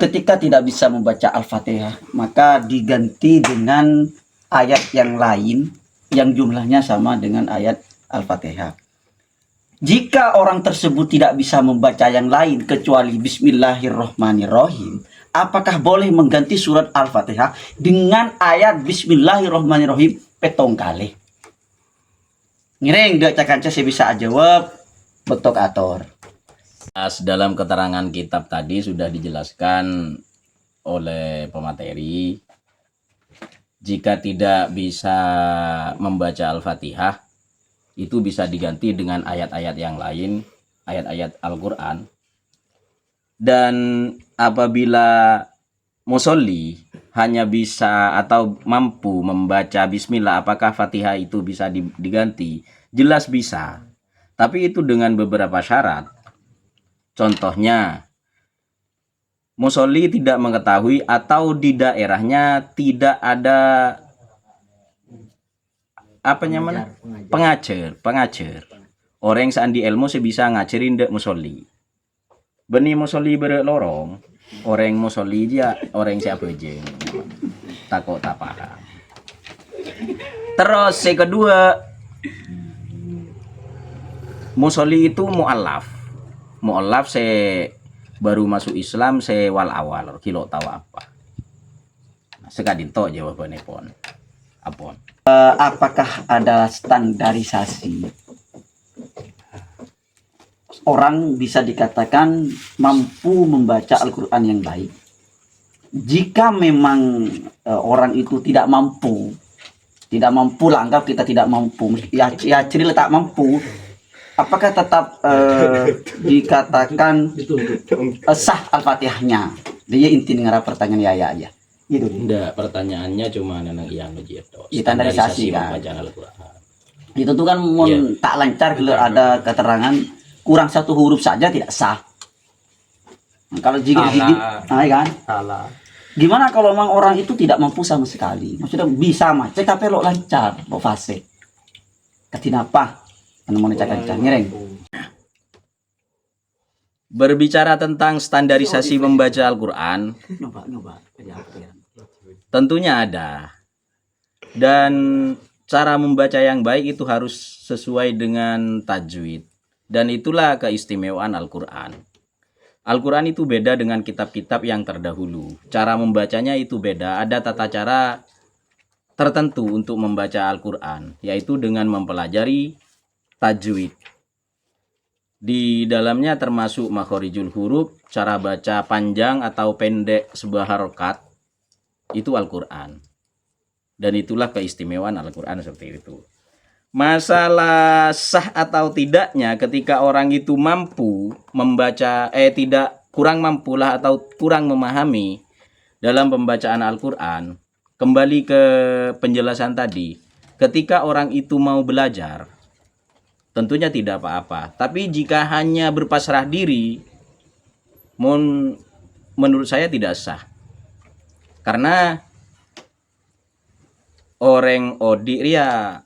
ketika tidak bisa membaca Al-Fatihah, maka diganti dengan ayat yang lain yang jumlahnya sama dengan ayat Al-Fatihah. Jika orang tersebut tidak bisa membaca yang lain kecuali Bismillahirrohmanirrohim, apakah boleh mengganti surat Al-Fatihah dengan ayat Bismillahirrohmanirrohim petong kali? Ngiring dia cakanca saya bisa jawab betok ator. Dalam keterangan kitab tadi sudah dijelaskan oleh pemateri, jika tidak bisa membaca Al-Fatihah, itu bisa diganti dengan ayat-ayat yang lain, ayat-ayat Al-Quran. Dan apabila musolli hanya bisa atau mampu membaca bismillah, apakah Fatihah itu bisa diganti? Jelas bisa, tapi itu dengan beberapa syarat. Contohnya, musolli tidak mengetahui atau di daerahnya tidak ada pengajar. Orang sandi ilmu sebisa ngajarin dek musolli. Beni musolli bere lorong, orang musolli dia orang siapa jeng. Takut tak paham. Terus yang kedua, musolli itu mu'allaf. Mu'allaf saya baru masuk Islam saya wal awal kilo tahu apa. Sekadin to jawabannya pon. Apon. Apakah ada standarisasi orang bisa dikatakan mampu membaca Al-Quran yang baik? Jika memang orang itu tidak mampu lah, anggap kita tidak mampu, ya cerita tak mampu, apakah tetap dikatakan sah Al-Fatihahnya? Dia inti dengar pertanyaan ya aja. Gitu. Enggak, pertanyaannya cuma nenang yang gitu. Standarisasi kan. Al-Quran. Itu tuh kan tak lancar kalau ada keterangan kurang satu huruf saja tidak sah. Nah, kalau jigit-jigit, kan? Salah. Gimana kalau memang orang itu tidak mampu sama sekali? Maksudnya bisa mah, CKP lo lancar, lo fase. Kenapa? Penemuan cacat ngereng. Berbicara tentang standarisasi membaca Al-Quran, Nyoba. tentunya ada. Dan cara membaca yang baik itu harus sesuai dengan tajwid. Dan itulah keistimewaan Al-Quran. Al-Quran itu beda dengan kitab-kitab yang terdahulu. Cara membacanya itu beda. Ada tata cara tertentu untuk membaca Al-Quran, yaitu dengan mempelajari tajwid. Di dalamnya termasuk makhorijul huruf, cara baca panjang atau pendek sebuah harokat, itu Al-Quran. Dan itulah keistimewaan Al-Quran seperti itu. Masalah sah atau tidaknya ketika orang itu mampu membaca, kurang mampulah atau kurang memahami dalam pembacaan Al-Quran, kembali ke penjelasan tadi, ketika orang itu mau belajar, tentunya tidak apa-apa. Tapi jika hanya berpasrah diri, menurut saya tidak sah. Karena orang odik ya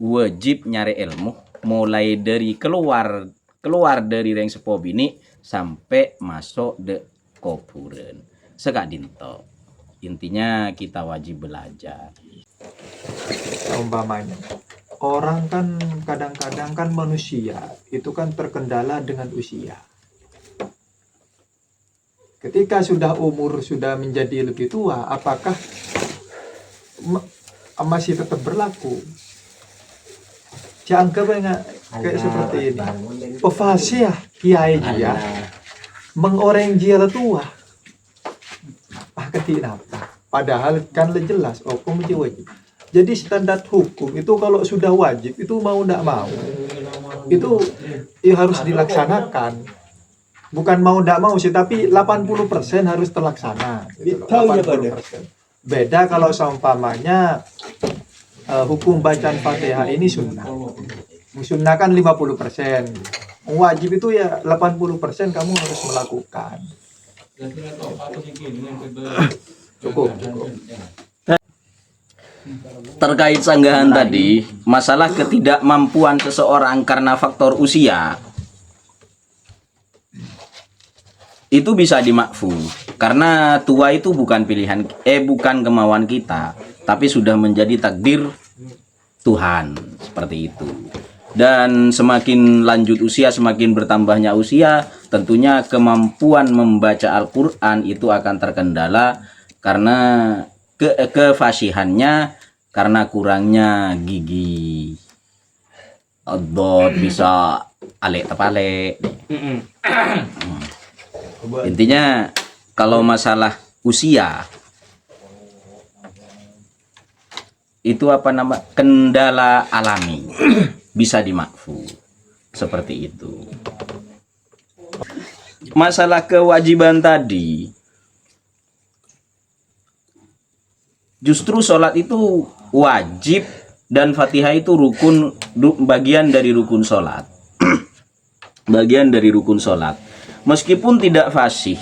wajib nyari ilmu mulai dari keluar dari reng sepo bini sampai masuk de kuburan. Sekadinto. Intinya kita wajib belajar. Umpamanya orang kan kadang-kadang kan manusia itu kan terkendala dengan usia. Ketika sudah umur sudah menjadi lebih tua, apakah masih tetap berlaku? Jangan kayak seperti ini. Pefasiah kiai dia mengoreng dia tua. Kenapa? Padahal kan jelas hukum itu wajib. Jadi standar hukum itu kalau sudah wajib itu mau tidak mau itu harus dilaksanakan. Bukan mau tidak mau sih, tapi 80% harus terlaksana. 80%. Beda kalau seumpamanya hukum bacaan Fatihah ini sunnah. Sunnah kan 50%. Wajib itu ya 80% kamu harus melakukan. Cukup. Terkait sanggahan tadi, masalah ketidakmampuan seseorang karena faktor usia itu bisa dimakfu. Karena tua itu bukan pilihan, bukan kemauan kita, tapi sudah menjadi takdir Tuhan, seperti itu. Dan semakin lanjut usia, semakin bertambahnya usia, tentunya kemampuan membaca Al-Quran itu akan terkendala karena kefasihannya, karena kurangnya gigi. Odot bisa alek tepalek. Intinya kalau masalah usia itu kendala alami, bisa dimakfu, seperti itu. Masalah kewajiban tadi, justru sholat itu wajib dan Fatihah itu rukun, bagian dari rukun sholat. Bagian dari rukun sholat. Meskipun tidak fasih,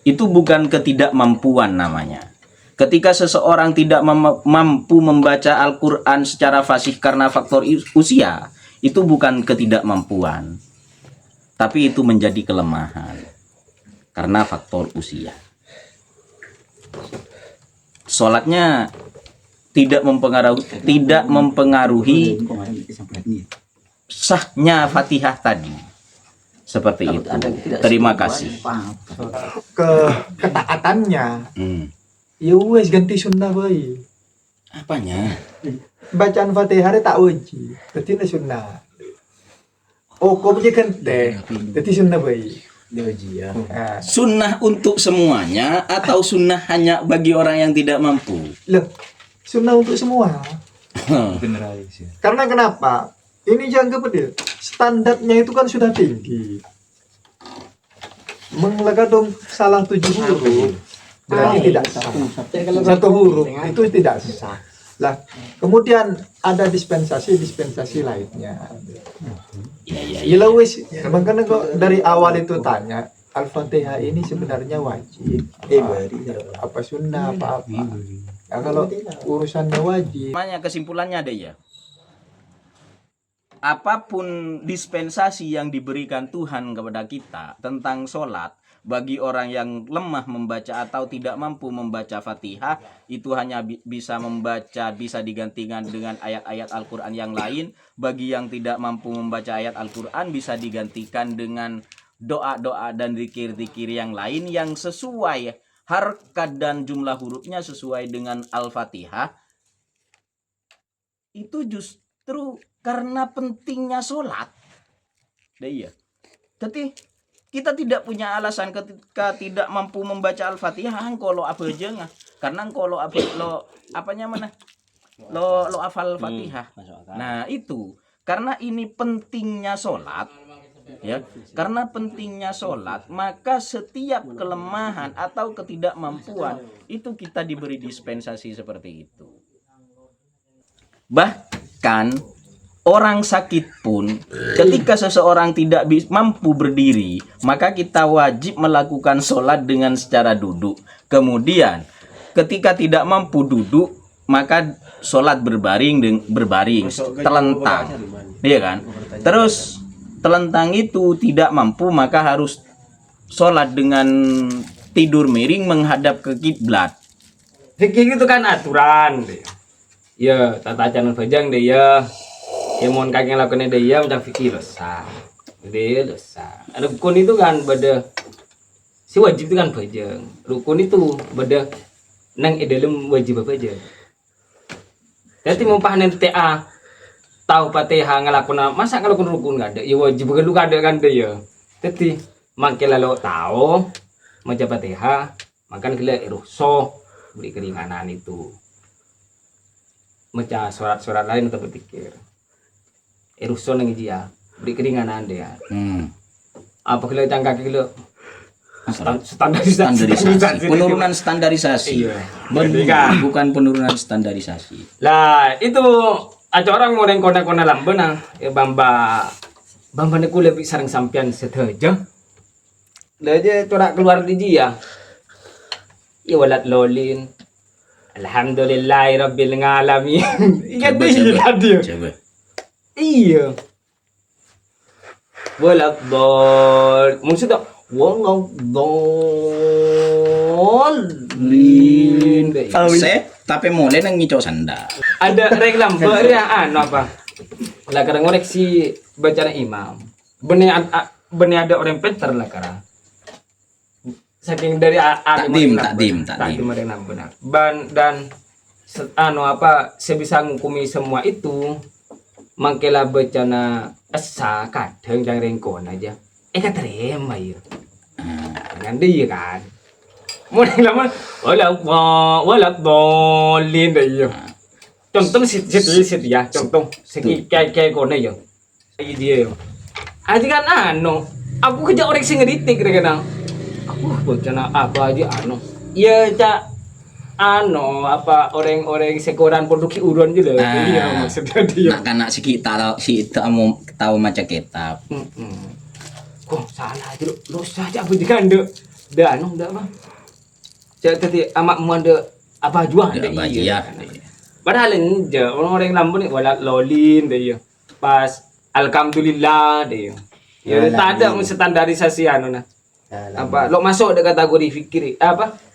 itu bukan ketidakmampuan namanya. Ketika seseorang tidak mampu membaca Al-Quran secara fasih karena faktor usia, itu bukan ketidakmampuan, tapi itu menjadi kelemahan karena faktor usia. Sholatnya tidak mempengaruhi sahnya Fatihah tadi. Seperti itu. Terima kasih. Ketaatannya. Ya wes ganti sunnah bayi. Apanya? Bacaan Fatihah tak wajib, tapi ini sunnah. Oh, kau punya kente, jadi sunnah bayi. Sunnah untuk semuanya atau sunnah hanya bagi orang yang tidak mampu? Loh, sunnah untuk semua. Karena kenapa? Ini jangan kepedil. Standarnya itu kan sudah tinggi. Mengelakadong salah 7 huruf. Berarti tidak sah. Satu huruf itu tidak sah. Lah, kemudian ada dispensasi lainnya. Ya wis, makanya kok dari awal itu tanya, Al-Fatihah ini sebenarnya wajib. Apa sunnah apa-apa. Ya, kalau urusannya wajib. Namanya kesimpulannya ada ya. Apapun dispensasi yang diberikan Tuhan kepada kita tentang sholat, bagi orang yang lemah membaca atau tidak mampu membaca Fatihah, itu hanya bisa membaca, bisa digantikan dengan ayat-ayat Al-Quran yang lain. Bagi yang tidak mampu membaca ayat Al-Quran, bisa digantikan dengan doa-doa dan zikir-zikir yang lain yang sesuai harkat dan jumlah hurufnya sesuai dengan Al-Fatihah. Itu justru karena pentingnya sholat. Iya. Tapi kita tidak punya alasan ketika tidak mampu membaca Al-Fatihah kalau apa aja nggak, karena kalau apa lo hafal Fatihah. Nah itu karena ini pentingnya sholat, ya, karena pentingnya sholat, maka setiap kelemahan atau ketidakmampuan itu kita diberi dispensasi seperti itu. Bahkan orang sakit pun, ketika seseorang tidak mampu berdiri, maka kita wajib melakukan sholat dengan secara duduk. Kemudian, ketika tidak mampu duduk, maka sholat berbaring, telentang, iya kan? Terus telentang itu tidak mampu, maka harus sholat dengan tidur miring menghadap ke kiblat. Fikih itu kan aturan, ya tata cara bajang deh ya. Ya mohon kakek lakukan dia macam fikir lesah, dia lesah. Rukun itu kan beda, si wajib itu kan bajang. Rukun itu beda, nang dalam wajib apa aja. Jadi mau panen TA, tahu Fatihah ngelakuin masa ngelakuin rukun nggak ada, ya wajib kan lu ada kan dia. Jadi makin lalu tahu macam Fatihah, makan gila irusoh beri keringanan itu. Macam surat-surat lain untuk berpikir. Eruson yang dia beri keringanan dia. Apa kalau cangkak kilo standarisasi, penurunan standarisasi. Iya. Bukan penurunan standarisasi. Lah itu ada orang mau yang kona-kona lambenang ya bamba ni kula sareng sampean sedaja. Lah dia corak keluar di dia. Ya walat lolin. Alhamdulillahirabbil alamin. Ingat dia. Coba. Iya. Walat dol. Maksudnya walat dol. lin deh. Tapi mulai nang ngico sanda. Ada reklam ya apa? Lah kadang ngoreksi bacaan imam. Bener ada orang pintar lah karena saking dari Takdim. mereka benar. Dan sebisa ngukumi semua itu mangkela bacana esa kadang jangan rengkon aja. Terima ya. Dengan dia kan. Mulai lama wala dolin deh. Contoh sit ya, contoh segi kayak kone yo. Dia yo. Aja kan aku kerja orang sing ngeditik kadang. Aku bacana apa aja Ya orang-orang sekoran produksi uruan juga. Iya maksudnya dia. Nak kita si tahu maca kitab. Kok salah aja lu saja apa juga dah apa. Cak tadi amak mu ada apa jual Iya. Padahal ini orang-orang Lampung ni wala lolin dia. Pas alhamdulillah dia. Ya tak ada standarisasi nah. Apa lo masuk ada kategori fikir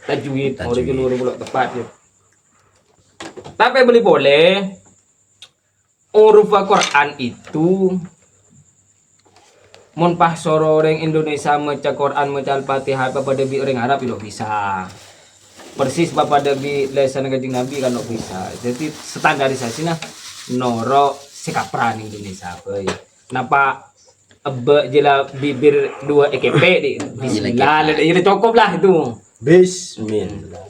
tajwid orang keluar pula tepat ya. Tapi boleh huruf Al-Quran itu mon pas soro orang Indonesia maca Quran maca Al-Fatihah pada bi orang Arab lo bisa. Persis pada bi lesan Kanjeng Nabi kan lo bisa. Jadi standarisasinya noro sekapran Indonesia ya. Napa jela bibir 2 EKP di bismillah itu cukup lah itu. Bismillah.